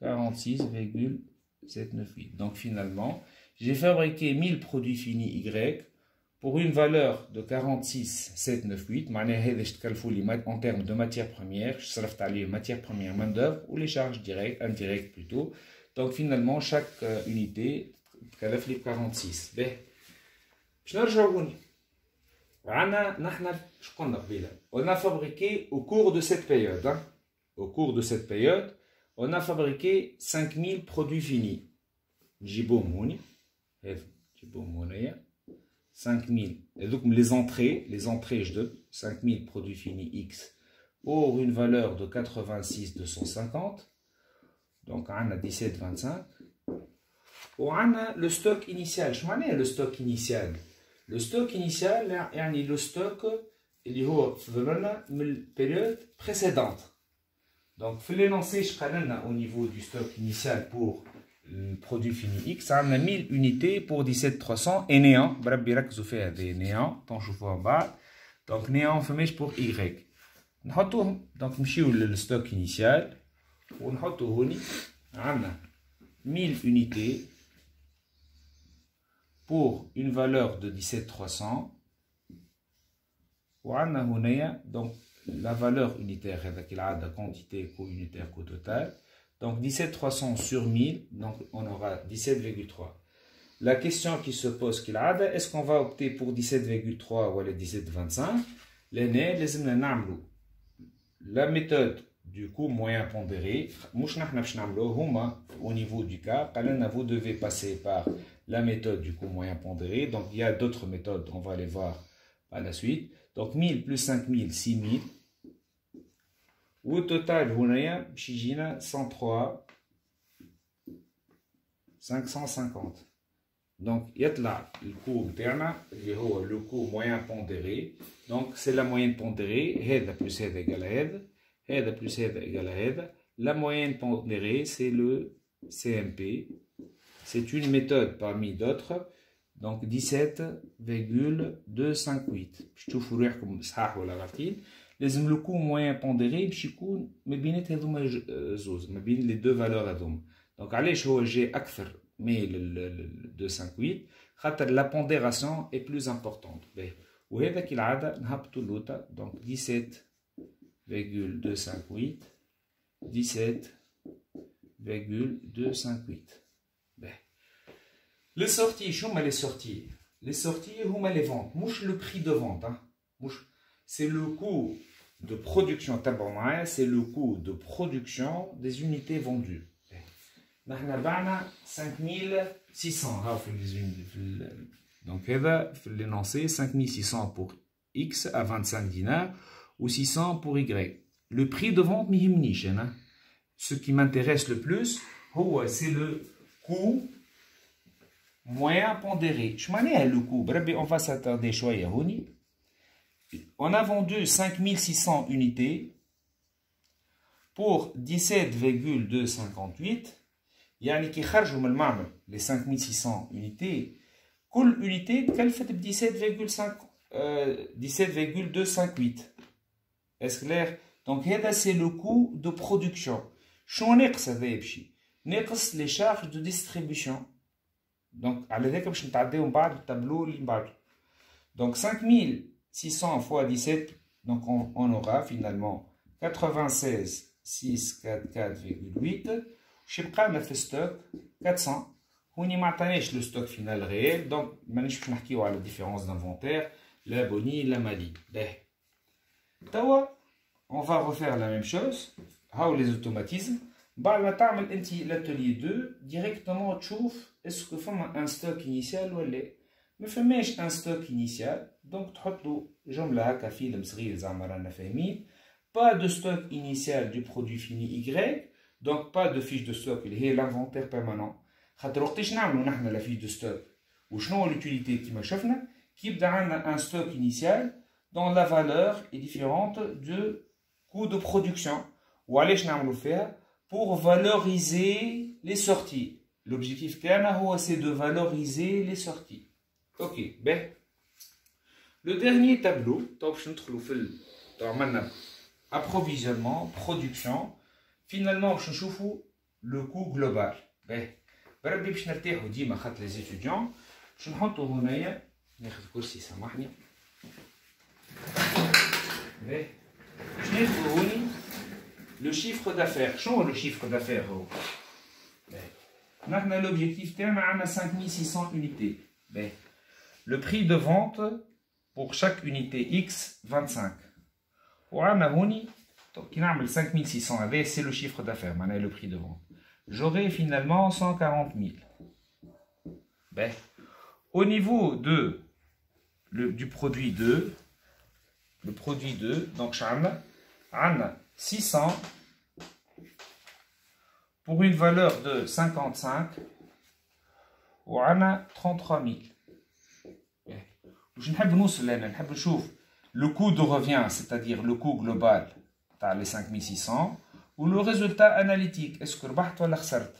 [SPEAKER 2] 46,798. Donc finalement, j'ai fabriqué 1000 produits finis Y pour une valeur de 46,798, en termes de matières premières, je serai les matières premières main-d'œuvre ou les charges directes, indirectes plutôt. Donc finalement, chaque unité fait 46. On a fabriqué au cours de cette période, on a fabriqué 5000 produits finis. 5000. Et donc les entrées, je donne 5000 produits finis X pour une valeur de 86,250. Donc on a 17,25. On a le stock initial. Je m'en ai le stock initial. Le stock initial, c'est le stock qui est dans la période précédente. Donc, il faut l'énoncer au niveau du stock initial pour le produit fini X. On a 1000 unités pour 17300 et néant. Je vais des néants. Je vois en bas. Donc, néant, pour Y. Donc, le stock initial. On a 1000 unités pour une valeur de 17300. Donc, la valeur unitaire, c'est la quantité co-unitaire co-total. Donc 17300 sur 1000, donc on aura 17,3. La question qui se pose, est-ce qu'on va opter pour 17,3 ou 17,25? La méthode du coût moyen pondéré, au niveau du cas, vous devez passer par la méthode du coût moyen pondéré. Donc il y a d'autres méthodes, on va les voir par la suite. Donc 1000 plus 5000, 6000. Au total, on a 103, 550. Donc il y a là le coût interne, le coût moyen pondéré. Donc c'est la moyenne pondérée, head plus head égale à head plus head égale à head. La moyenne pondérée, c'est le CMP. C'est une méthode parmi d'autres. Donc 17,258. Je trouve que comme ça ou la rafine. لازم le coût moyen pondéré باش يكون ما بين هذوما زوز ما بين les deux valeurs هذوما. Donc علاش هو جي اكثر من 258 خاطر la pondération est plus importante. وهذا كالعاده نهبطوا اللوطه. Donc 17,258 17,258. Les sorties, les sorties. Les sorties, les ventes. Mouche le prix de vente. Hein. C'est le coût de production. C'est le coût de production des unités vendues. Nous avons 5600. Donc, l'énoncé 5600 pour X à 25 dinars ou 600 pour Y. Le prix de vente, ce qui m'intéresse le plus, c'est le coût moyen pondéré. Je m'en ai le coût. On va s'attarder شوية هوني. On a vendu 5600 unités pour 17,258. يعني كي خرجوا من المعمل les 5600 unités, كل unité كلفت ب 17,258. Est-ce clair? Donc هذا c'est le coût de production. شو ناقص هذا يمشي؟ ناقص les charges de distribution. Donc, à l'époque, je vais vous montrer le tableau. Donc, 5600 fois 17, donc on aura finalement 96,644,8. Je vais prendre le stock 400. On n'y m'attendait le stock final réel. Donc, je vais vous montrer la différence d'inventaire, la bonnie, la malie. On va refaire la même chose. Les automatismes. بعد ما تعمل انت l'atelier 2 directement تشوف اسكو فما ان ستوك انيسيال ولا لا. ما فماش ان ستوك انيسيال دونك تحطوا جمله هكا فيلم صغير زعما رانا فاهمين. pas de stock initial du produit fini Y, donc pas de fiche de stock اللي هي l'inventaire permanent. خاطر وقتاش نعملوا نحنا لا فيش دو ستوك وشنو l'utilité كيما شفنا كي يبدا عندنا un stock initial dont la valeur est différente du coût de production. وعلاش نعملوا فيها؟ pour valoriser les sorties. L'objectif c'est de valoriser les sorties. Ok, ben. Le dernier tableau, approvisionnement, production. Finalement, je trouve le coût global. Ben, les étudiants, je ناخذ كرسي سامحني. باهي شنو يقولوني لو شيفر دافير؟ شنو لو شيفر دافير هو؟ باهي نحن l'objectif تاعنا عندنا 5600 unités. باهي le prix de vente pour chaque unité X 25. وعندنا هوني كي نعمل 5600 هذا c'est le chiffre d'affaires معناها le prix de vente. J'aurai finalement 140 000. Ben, au niveau du produit 2, le produit 2, donc on a 600 pour une valeur de 55 ou on a 33 000. Je نحب نشوف le coût de revient, c'est-à-dire le coût global dans les 5600 ou le résultat analytique, est-ce que ربحت ولا خسرت?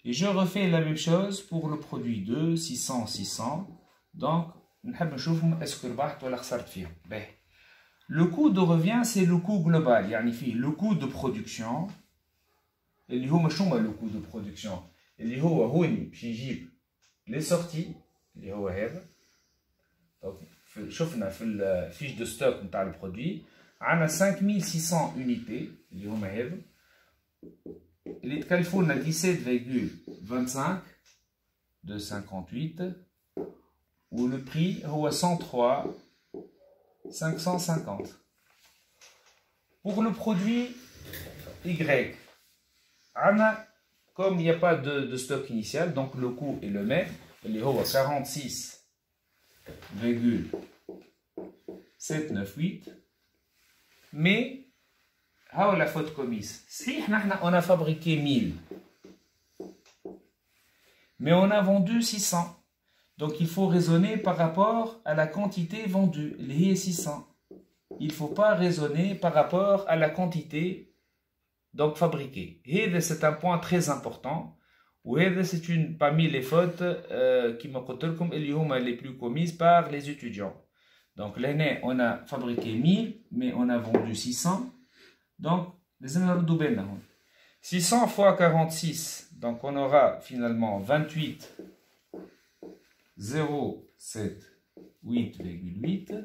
[SPEAKER 2] Et je refais la même chose pour le produit 2, 600, 600. Donc, نحب نشوفهم est-ce que ربحت ولا خسرت فيهم. باهي. Le coût de revient, c'est le coût global. يعني فيه le coût de production. اللي هو شنو le coût de production؟ اللي هو هوني باش نجيب les sorties اللي هو هذا. Donc, شفنا في الفيش دو ستوك نتاع البرودوي عندنا 5600 unités اللي هما هذا اللي تكلفوا لنا 17,25 de 58 و le prix هو 103 550. Pour le produit Y, عندنا comme il n'y a pas de stock initial, donc le coût est le même, اللي هو 46,798. Mais هاو la faute commise. صحيح نحن on a fabriqué 1000 mais on a vendu 600. Donc il faut raisonner par rapport à la quantité vendue, اللي هي 600. Il ne faut pas raisonner par rapport à la quantité donc fabriquée. Et c'est un point très important. Et c'est une parmi les fautes qui me قلتلكم اللي هما les plus commises par les étudiants. Donc l'année on a fabriqué 1000 mais on a vendu 600. Donc les نردو بالنا هون. 600 fois 46, donc on aura finalement 28,078.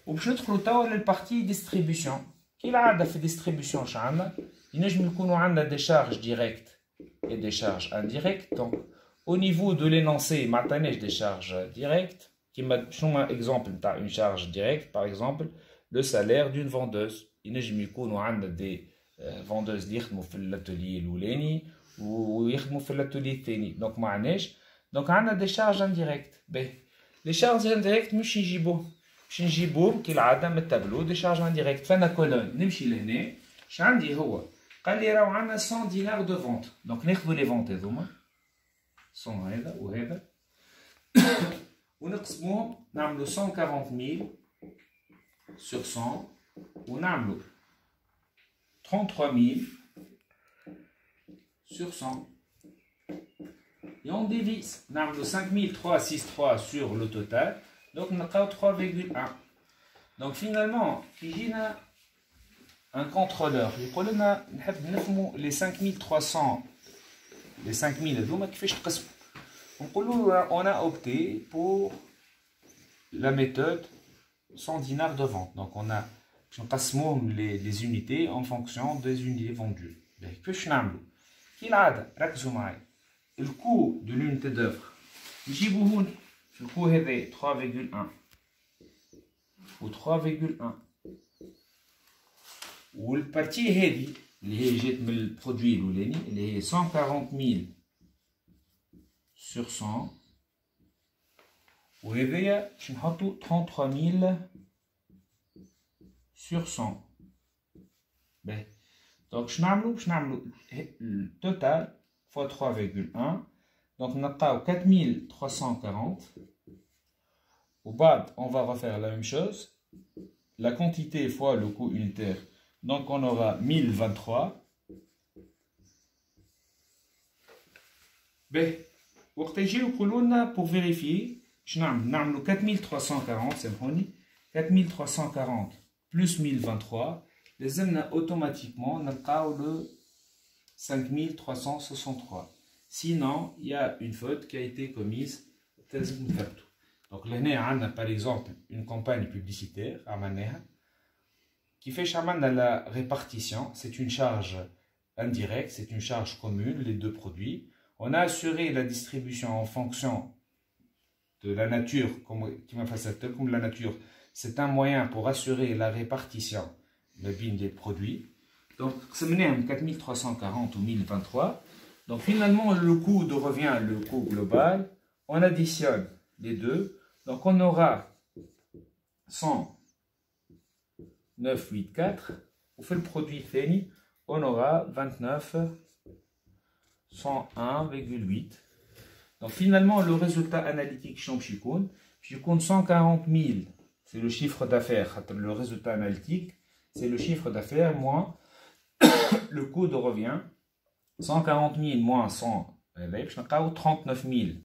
[SPEAKER 2] وباش ندخلوا توا للبارتي ديستريبيسيون. كي العاده في ديستريبيسيون اش عندنا؟ ينجم يكونوا عندنا دي شارج ديريكت et des charges indirectes. Donc au niveau de l'énoncé ما عطاناش des charges directes. كيما شنو exemple نتاع une charge directe par exemple le salaire d'une vendeuse. ينجم يكونوا عندنا دي vendeuses اللي يخدموا في الاتولي الاولاني ويخدموا في الاتولي الثاني. دونك ما عندناش. دونك عندنا دي شارج انديريكت. باهي لي شارج انديريكت مش نجيبوهم كالعاده من التابلو. دي شارج انديريكت فانا كولون نمشي لهنا اش عندي هو قال لي راهو عندنا 100 دينار دو فونت. دونك ناخذوا لي فونت هذوما 100 هذا وهذا ونقسموهم نعملوا 140,000 sur 100 ونعملوا 33,000 sur 100 et on divise. نعملوا 5,363 sur le total. Donc نلقاو 3,1. Donc finalement يجينا un contrôleur يقول لنا نحب نفهموا les 5300 les 5000 هذوما كيفاش تقسموا. نقولوا on a opté pour la méthode 100 dinars de vente. Donc on a نقسموهم les unités en fonction des unités vendues. كيفاش نعملوا؟ كالعاده ركزوا معايا. الكو de l'unité d'œuvre نجيبوه هون في الكو هذا 3,1 و 3,1 والبارتي هذه اللي هي جات من البرودوي الاولاني اللي هي 140,000 sur 100 وهذايا باش نحطو 33,000 sur 100. باهي دونك باش نعملو التوتال fois 3,1. donc نلقاو 4,340 وبعد on va refaire la même chose. La quantité fois le coût unitaire. Donc on aura 1023. Ben, وقت يجيو يقولوا لنا pour vérifier باش نعملوا 4,340 سامحوني 4,340 plus 1023 لازمنا automatiquement نلقاو le 5,363. Sinon il y a une faute qui a été commise. Donc là, on a par exemple une campagne publicitaire, qui fait à la répartition. C'est une charge indirecte, c'est une charge commune, les deux produits. On a assuré la distribution en fonction de la nature, comme la nature, c'est un moyen pour assurer la répartition des produits. Donc, c'est 4340 ou 1023. Donc, finalement, le coût de revient, le coût global, on additionne les deux. Donc, on aura 109,84. On fait le produit fini, on aura 29, 101,8. Donc, finalement, le résultat analytique, je compte 140 000. C'est le chiffre d'affaires. Le résultat analytique, c'est le chiffre d'affaires moins le coût de revient. 140 000 moins 100, 39 000.